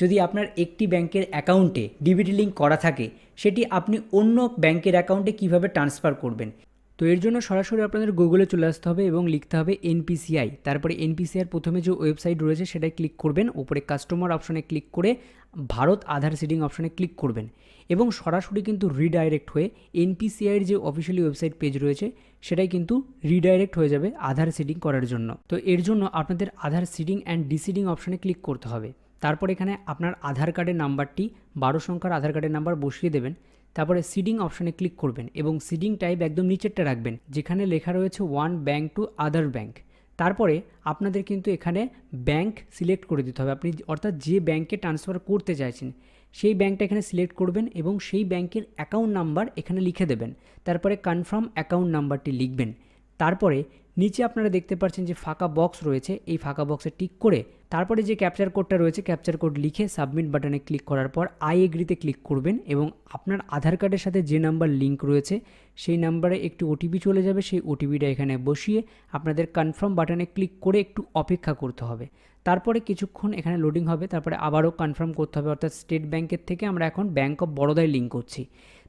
যদি আপনার একটি ব্যাংকের অ্যাকাউন্টে ডিবিটি লিঙ্ক করা থাকে, সেটি আপনি অন্য ব্যাংকের অ্যাকাউন্টে কিভাবে ট্রান্সফার করবেন। তো এর জন্য সরাসরি আপনাদের গুগলে চলে আসতে হবে এবং লিখতে হবে এনপিসিআই। তারপরে এনপিসিআইয়ের প্রথমে যে ওয়েবসাইট রয়েছে সেটাই ক্লিক করবেন, ওপরে কাস্টমার অপশনে ক্লিক করে ভারত আধার সিডিং অপশনে ক্লিক করবেন এবং সরাসরি কিন্তু রিডাইরেক্ট হয়ে এনপিসিআইয়ের যে অফিসিয়ালি ওয়েবসাইট পেজ রয়েছে সেটাই কিন্তু রিডাইরেক্ট হয়ে যাবে আধার সিডিং করার জন্য। তো এর জন্য আপনাদের আধার সিডিং অ্যান্ড ডিসিডিং অপশনে ক্লিক করতে হবে। তারপর এখানে আপনার আধার কার্ডের নাম্বারটি 12 সংখ্যার আধার কার্ডের নাম্বার বসিয়ে দেবেন। তারপরে সিডিং অপশনে ক্লিক করবেন এবং সিডিং টাইপ একদম নিচেরটা রাখবেন যেখানে লেখা রয়েছে one bank to other bank. তারপরে আপনাদের কিন্তু এখানে ব্যাংক সিলেক্ট করে দিতে হবে, আপনি অর্থাৎ যে ব্যাংকে ট্রান্সফার করতে চাইছেন সেই ব্যাংকটা এখানে সিলেক্ট করবেন এবং সেই ব্যাংকের অ্যাকাউন্ট নাম্বার এখানে লিখে দেবেন। তারপরে কনফার্ম অ্যাকাউন্ট নাম্বারটি লিখবেন। তারপরে নিচে আপনারা দেখতে পাচ্ছেন যে ফাঁকা বক্স রয়েছে, এই ফাঁকা বক্সে টিক করে তারপরে যে ক্যাপচার কোডটা রয়েছে ক্যাপচার কোড লিখে সাবমিট বাটনে ক্লিক করার পর আই এগ্রিতে ক্লিক করবেন এবং আপনার আধার কার্ডের সাথে যে নাম্বার লিঙ্ক রয়েছে সেই নাম্বারে একটি ওটিপি চলে যাবে, সেই ওটিপিটা এখানে বসিয়ে আপনাদের কনফার্ম বাটনে ক্লিক করে একটু অপেক্ষা করতে হবে। তারপরে কিছুক্ষণ এখানে লোডিং হবে, তারপরে আবারও কনফার্ম করতে হবে, অর্থাৎ স্টেট ব্যাংকের থেকে আমরা এখন ব্যাংক অফ বরোদায় লিঙ্ক করছি।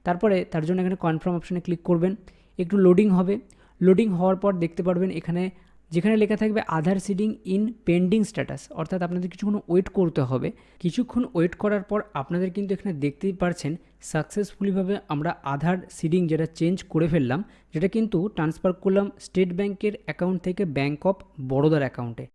তারপরে তার জন্য এখানে কনফার্ম অপশানে ক্লিক করবেন, একটু লোডিং হবে। লোডিং হওয়ার পর দেখতে পারবেন এখানে যেখানে লেখা থাকবে আধার সিডিং ইন পেন্ডিং স্ট্যাটাস, অর্থাৎ আপনাদের কিছুক্ষণ ওয়েট করতে হবে। কিছুক্ষণ ওয়েট করার পর আপনাদের কিন্তু এখানে দেখতেই পারছেন সাকসেসফুলিভাবে আমরা আধার সিডিং যেটা চেঞ্জ করে ফেললাম, যেটা কিন্তু ট্রান্সফার করলাম স্টেট ব্যাংকের অ্যাকাউন্ট থেকে ব্যাংক অফ বরোদার অ্যাকাউন্টে।